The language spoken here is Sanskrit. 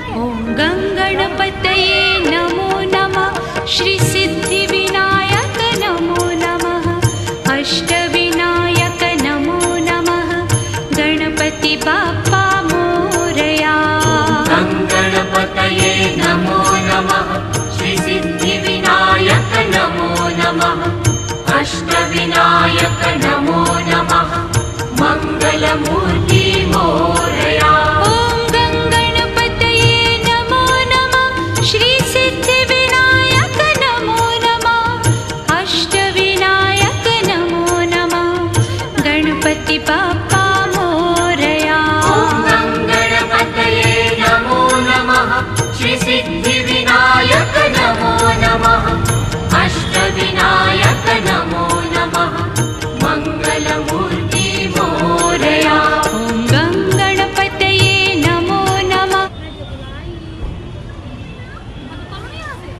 ॐ गङ्गणपतये नमो नमः। श्रीसिद्धिविनायक नमो नमः। अष्टविनायक नमो नमः। गणपति बाप्पा मोरया। गणपतये नमो नमः। श्रीसिद्धिविनायक नमो नमः। अष्टविनायक नमो